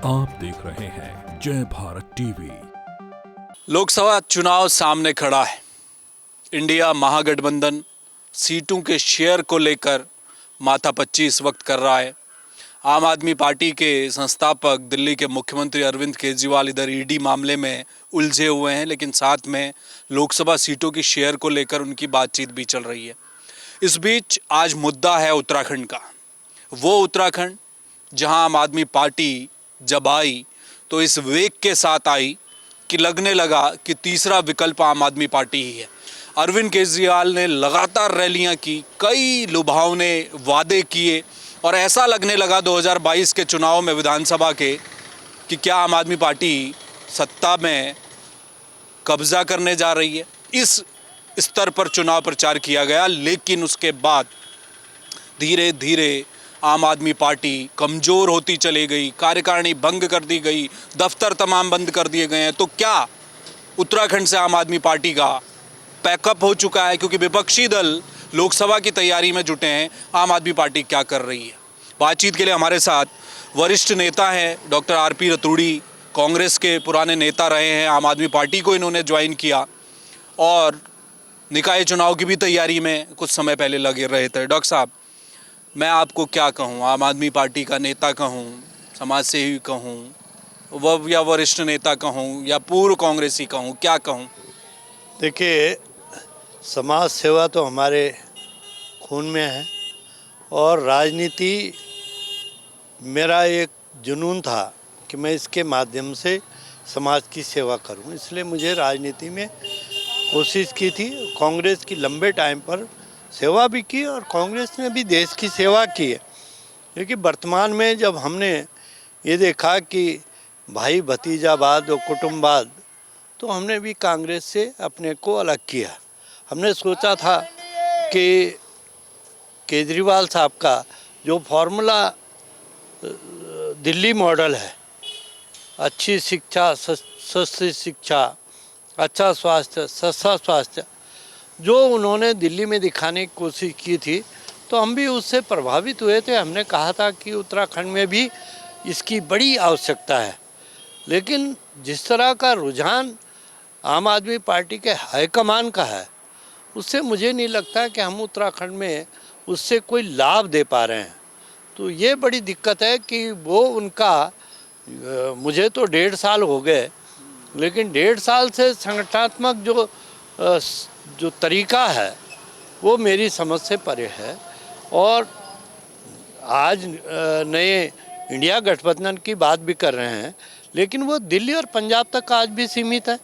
आप देख रहे हैं जय भारत टीवी। लोकसभा चुनाव सामने खड़ा है। इंडिया महागठबंधन सीटों के शेयर को लेकर माथापच्ची इस वक्त कर रहा है। आम आदमी पार्टी के संस्थापक दिल्ली के मुख्यमंत्री अरविंद केजरीवाल इधर ईडी मामले में उलझे हुए हैं, लेकिन साथ में लोकसभा सीटों की शेयर को लेकर उनकी बातचीत भी चल रही है। इस बीच आज मुद्दा है उत्तराखंड का। वो उत्तराखंड जहां आम आदमी पार्टी जब आई तो इस वेग के साथ आई कि लगने लगा कि तीसरा विकल्प आम आदमी पार्टी ही है। अरविंद केजरीवाल ने लगातार रैलियां की, कई लुभावने वादे किए और ऐसा लगने लगा 2022 के चुनाव में विधानसभा के कि क्या आम आदमी पार्टी सत्ता में कब्जा करने जा रही है। इस स्तर पर चुनाव प्रचार किया गया, लेकिन उसके बाद धीरे धीरे आम आदमी पार्टी कमज़ोर होती चली गई, कार्यकारिणी भंग कर दी गई, दफ्तर तमाम बंद कर दिए गए हैं। तो क्या उत्तराखंड से आम आदमी पार्टी का पैकअप हो चुका है? क्योंकि विपक्षी दल लोकसभा की तैयारी में जुटे हैं, आम आदमी पार्टी क्या कर रही है? बातचीत के लिए हमारे साथ वरिष्ठ नेता हैं डॉक्टर आर.पी. रतूड़ी, कांग्रेस के पुराने नेता रहे हैं, आम आदमी पार्टी को इन्होंने ज्वाइन किया और निकाय चुनाव की भी तैयारी में कुछ समय पहले लगे रहे थे। डॉक्टर साहब, मैं आपको क्या कहूँ, आम आदमी पार्टी का नेता कहूँ, समाज सेवी कहूँ, या वरिष्ठ नेता कहूँ, या पूर्व कांग्रेसी कहूँ, क्या कहूँ? देखिए, समाज सेवा तो हमारे खून में है और राजनीति मेरा एक जुनून था कि मैं इसके माध्यम से समाज की सेवा करूं। इसलिए मुझे राजनीति में कोशिश की थी। कांग्रेस की लंबे टाइम पर सेवा भी की और कांग्रेस ने भी देश की सेवा की है। लेकिन वर्तमान में जब हमने ये देखा कि भाई भतीजावाद और कुटुंबवाद, तो हमने भी कांग्रेस से अपने को अलग किया। हमने सोचा था कि केजरीवाल साहब का जो फॉर्मूला दिल्ली मॉडल है, अच्छी शिक्षा, सस्ती शिक्षा, अच्छा स्वास्थ्य, सस्ता स्वास्थ्य, जो उन्होंने दिल्ली में दिखाने की कोशिश की थी, तो हम भी उससे प्रभावित हुए थे। हमने कहा था कि उत्तराखंड में भी इसकी बड़ी आवश्यकता है। लेकिन जिस तरह का रुझान आम आदमी पार्टी के हाईकमान का है, उससे मुझे नहीं लगता कि हम उत्तराखंड में उससे कोई लाभ दे पा रहे हैं। तो ये बड़ी दिक्कत है कि वो उनका, मुझे तो 1.5 साल हो गए, लेकिन 1.5 साल से संगठनात्मक जो तरीका है वो मेरी समझ से परे है। और आज नए इंडिया गठबंधन की बात भी कर रहे हैं, लेकिन वो दिल्ली और पंजाब तक आज भी सीमित है।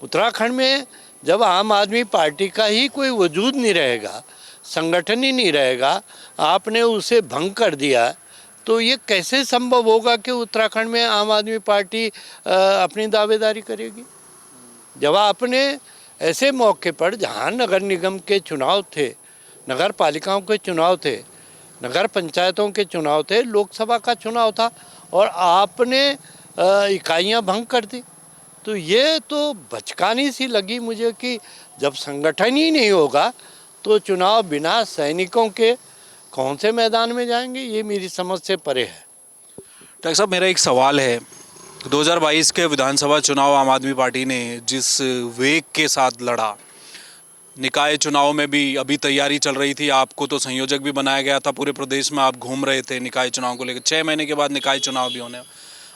उत्तराखंड में जब आम आदमी पार्टी का ही कोई वजूद नहीं रहेगा, संगठन ही नहीं रहेगा, आपने उसे भंग कर दिया, तो ये कैसे संभव होगा कि उत्तराखंड में आम आदमी पार्टी अपनी दावेदारी करेगी? जब आपने ऐसे मौके पर जहाँ नगर निगम के चुनाव थे, नगर पालिकाओं के चुनाव थे, नगर पंचायतों के चुनाव थे, लोकसभा का चुनाव था और आपने इकाइयाँ भंग कर दी, तो ये तो बचकानी सी लगी मुझे कि जब संगठन ही नहीं होगा तो चुनाव बिना सैनिकों के कौन से मैदान में जाएंगे? ये मेरी समझ से परे है। डॉक्टर साहब, मेरा एक सवाल है। 2022 के विधानसभा चुनाव आम आदमी पार्टी ने जिस वेग के साथ लड़ा, निकाय चुनाव में भी अभी तैयारी चल रही थी, आपको तो संयोजक भी बनाया गया था, पूरे प्रदेश में आप घूम रहे थे निकाय चुनाव को लेकर। 6 महीने के बाद निकाय चुनाव भी होने।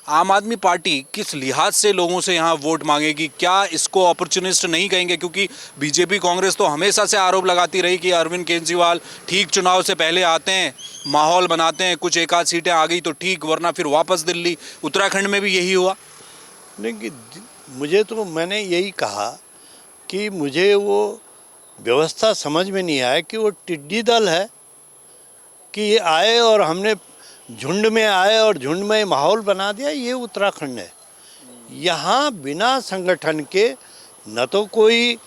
आम आदमी पार्टी किस लिहाज से लोगों से यहाँ वोट मांगेगी? क्या इसको अपॉर्चुनिस्ट नहीं कहेंगे? क्योंकि बीजेपी कांग्रेस तो हमेशा से आरोप लगाती रही कि अरविंद केजरीवाल ठीक चुनाव से पहले आते हैं, माहौल बनाते हैं, कुछ एक आध सीटें आ गई तो ठीक, वरना फिर वापस दिल्ली। उत्तराखंड में भी यही हुआ। नहीं, मुझे तो, मैंने यही कहा कि मुझे वो व्यवस्था समझ में नहीं आया कि वो टिड्डी दल है कि ये आए और हमने झुंड में आए और झुंड में माहौल बना दिया। ये उत्तराखंड है। यहाँ बिना संगठन के न तो कोई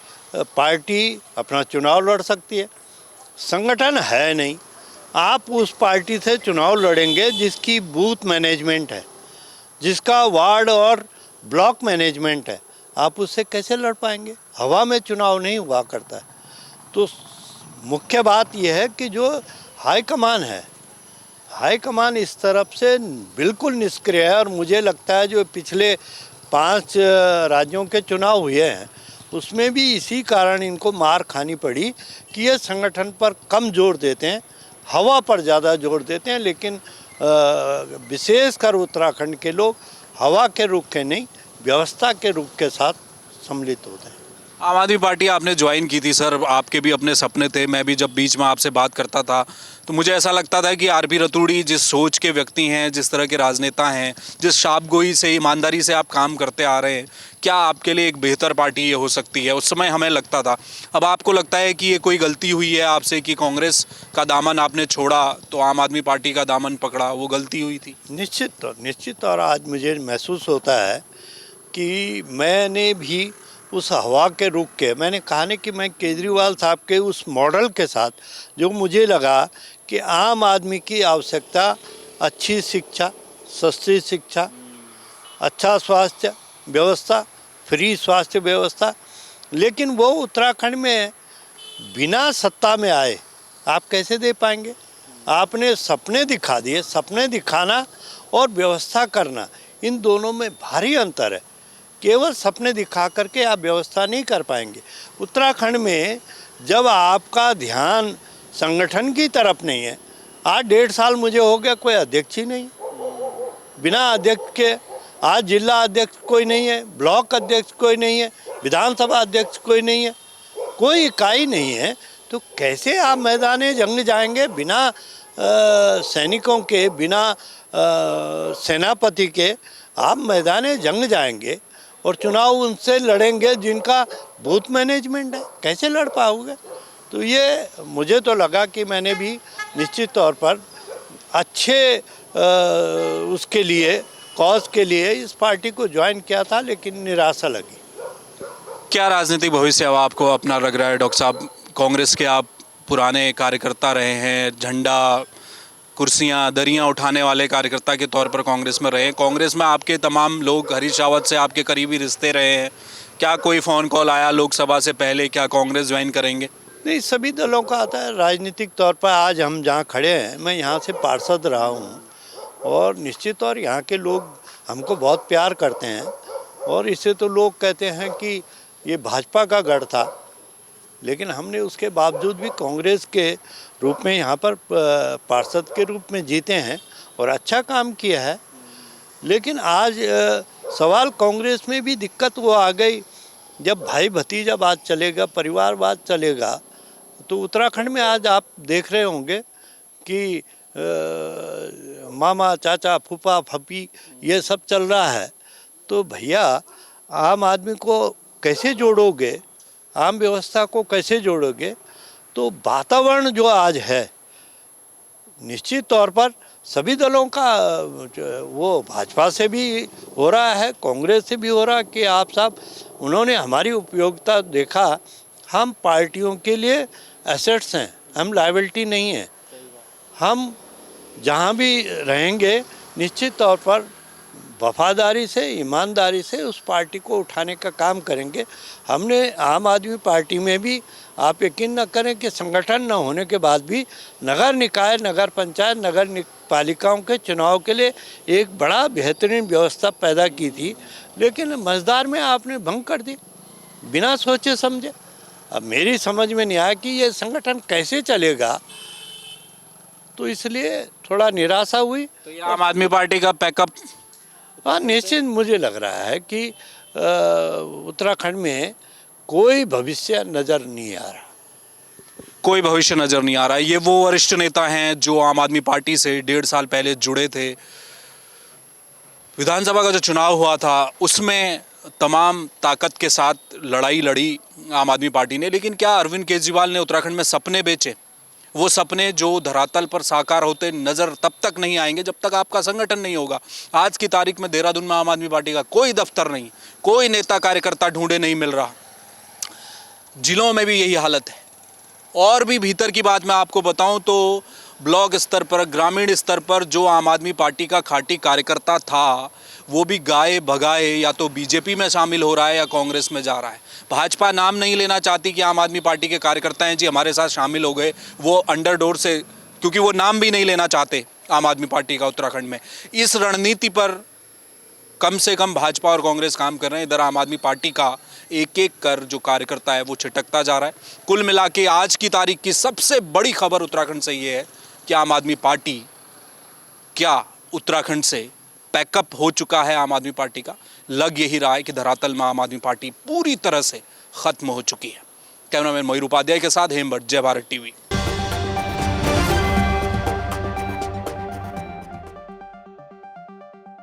पार्टी अपना चुनाव लड़ सकती है, संगठन है नहीं। आप उस पार्टी से चुनाव लड़ेंगे जिसकी बूथ मैनेजमेंट है, जिसका वार्ड और ब्लॉक मैनेजमेंट है, आप उससे कैसे लड़ पाएंगे? हवा में चुनाव नहीं हुआ करता है। तो मुख्य बात यह है कि जो हाईकमान है, हाईकमान इस तरफ से बिल्कुल निष्क्रिय है और मुझे लगता है जो पिछले 5 राज्यों के चुनाव हुए हैं उसमें भी इसी कारण इनको मार खानी पड़ी कि ये संगठन पर कम जोर देते हैं, हवा पर ज़्यादा जोर देते हैं, लेकिन विशेषकर उत्तराखंड के लोग हवा के रुख के नहीं, व्यवस्था के रुख के साथ सम्मिलित होते हैं। आम आदमी पार्टी आपने ज्वाइन की थी सर, आपके भी अपने सपने थे। मैं भी जब बीच में आपसे बात करता था तो मुझे ऐसा लगता था कि आरपी रतूड़ी जिस सोच के व्यक्ति हैं, जिस तरह के राजनेता हैं, जिस शापगोई से, ईमानदारी से आप काम करते आ रहे हैं, क्या आपके लिए एक बेहतर पार्टी ये हो सकती है? उस समय हमें लगता था। अब आपको लगता है कि ये कोई गलती हुई है आपसे कि कांग्रेस का दामन आपने छोड़ा तो आम आदमी पार्टी का दामन पकड़ा, वो गलती हुई थी? निश्चित और आज मुझे महसूस होता है कि मैंने भी उस हवा के रुख के, मैंने कहा नहीं कि मैं केजरीवाल साहब के उस मॉडल के साथ जो मुझे लगा कि आम आदमी की आवश्यकता अच्छी शिक्षा, सस्ती शिक्षा, अच्छा स्वास्थ्य व्यवस्था, फ्री स्वास्थ्य व्यवस्था, लेकिन वो उत्तराखंड में बिना सत्ता में आए आप कैसे दे पाएंगे? आपने सपने दिखा दिए। सपने दिखाना और व्यवस्था करना, इन दोनों में भारी अंतर है। केवल सपने दिखा करके आप व्यवस्था नहीं कर पाएंगे। उत्तराखंड में जब आपका ध्यान संगठन की तरफ नहीं है, आज 1.5 साल मुझे हो गया कोई अध्यक्ष ही नहीं, बिना अध्यक्ष के आज जिला अध्यक्ष कोई नहीं है, ब्लॉक अध्यक्ष कोई नहीं है, विधानसभा अध्यक्ष कोई नहीं है, कोई इकाई नहीं है, तो कैसे आप मैदान जंग जाएंगे बिना सैनिकों के, बिना सेनापति के आप मैदान जंग जाएंगे और चुनाव उनसे लड़ेंगे जिनका बूथ मैनेजमेंट है? कैसे लड़ पाओगे? तो ये मुझे तो लगा कि मैंने भी निश्चित तौर पर अच्छे उसके लिए, कॉज के लिए इस पार्टी को ज्वाइन किया था, लेकिन निराशा लगी। क्या राजनीतिक भविष्य अब आपको अपना लग रहा है डॉक्टर साहब? कांग्रेस के आप पुराने कार्यकर्ता रहे हैं, झंडा, कुर्सियां, दरियां उठाने वाले कार्यकर्ता के तौर पर कांग्रेस में रहे हैं। कांग्रेस में आपके तमाम लोग हरीश रावत से आपके करीबी रिश्ते रहे हैं। क्या कोई फ़ोन कॉल आया लोकसभा से पहले, क्या कांग्रेस ज्वाइन करेंगे? नहीं, सभी दलों का आता है। राजनीतिक तौर पर आज हम जहाँ खड़े हैं, मैं यहाँ से पार्षद रहा हूँ और निश्चित और यहाँ के लोग हमको बहुत प्यार करते हैं और इसे तो लोग कहते हैं कि ये भाजपा का गढ़ था, लेकिन हमने उसके बावजूद भी कांग्रेस के रूप में यहाँ पर पार्षद के रूप में जीते हैं और अच्छा काम किया है। लेकिन आज सवाल कांग्रेस में भी दिक्कत वो आ गई, जब भाई भतीजावाद चलेगा, परिवारवाद चलेगा, तो उत्तराखंड में आज आप देख रहे होंगे कि मामा, चाचा, फूफा, फपी ये सब चल रहा है। तो भैया आम आदमी को कैसे जोड़ोगे, आम व्यवस्था को कैसे जोड़ोगे? तो वातावरण जो आज है निश्चित तौर पर सभी दलों का, वो भाजपा से भी हो रहा है, कांग्रेस से भी हो रहा है कि आप साहब उन्होंने हमारी उपयोगिता देखा, हम पार्टियों के लिए एसेट्स हैं, हम लायबिलिटी नहीं हैं। हम जहाँ भी रहेंगे निश्चित तौर पर वफादारी से, ईमानदारी से उस पार्टी को उठाने का काम करेंगे। हमने आम आदमी पार्टी में भी, आप यकीन न करें कि संगठन न होने के बाद भी नगर निकाय, नगर पंचायत, नगर पालिकाओं के चुनाव के लिए एक बड़ा बेहतरीन व्यवस्था पैदा की थी, लेकिन मझदार में आपने भंग कर दी बिना सोचे समझे। अब मेरी समझ में नहीं आया कि ये संगठन कैसे चलेगा, तो इसलिए थोड़ा निराशा हुई। तो ये आम आदमी पार्टी का पैकअप, हाँ, निश्चित मुझे लग रहा है कि उत्तराखंड में कोई भविष्य नज़र नहीं आ रहा। कोई भविष्य नज़र नहीं आ रहा है। ये वो वरिष्ठ नेता हैं जो आम आदमी पार्टी से 1.5 साल पहले जुड़े थे। विधानसभा का जो चुनाव हुआ था उसमें तमाम ताकत के साथ लड़ाई लड़ी आम आदमी पार्टी ने, लेकिन क्या अरविंद केजरीवाल ने उत्तराखंड में सपने बेचे? वो सपने जो धरातल पर साकार होते नज़र तब तक नहीं आएंगे जब तक आपका संगठन नहीं होगा। आज की तारीख में देहरादून में आम आदमी पार्टी का कोई दफ्तर नहीं, कोई नेता कार्यकर्ता ढूंढे नहीं मिल रहा। जिलों में भी यही हालत है। और भी भीतर की बात मैं आपको बताऊं तो ब्लॉक स्तर पर, ग्रामीण स्तर पर जो आम आदमी पार्टी का खाटी कार्यकर्ता था वो भी गाए भगाए या तो बीजेपी में शामिल हो रहा है या कांग्रेस में जा रहा है। भाजपा नाम नहीं लेना चाहती कि आम आदमी पार्टी के कार्यकर्ता हैं जी हमारे साथ शामिल हो गए, वो अंडर डोर से क्योंकि वो नाम भी नहीं लेना चाहते आम आदमी पार्टी का उत्तराखंड में। इस रणनीति पर कम से कम भाजपा और कांग्रेस काम कर रहे हैं। इधर आम आदमी पार्टी का एक एक कर जो कार्यकर्ता है वो छिटकता जा रहा है। कुल मिला के आज की तारीख की सबसे बड़ी खबर उत्तराखंड से ये है कि आम आदमी पार्टी क्या उत्तराखंड से पैकअप हो चुका है। आम आदमी पार्टी का लग यही रहा है कि धरातल में आम आदमी पार्टी पूरी तरह से खत्म हो चुकी है। कैमरामैन मयूर उपाध्याय के साथ हेम भट्ट, जय भारत टीवी।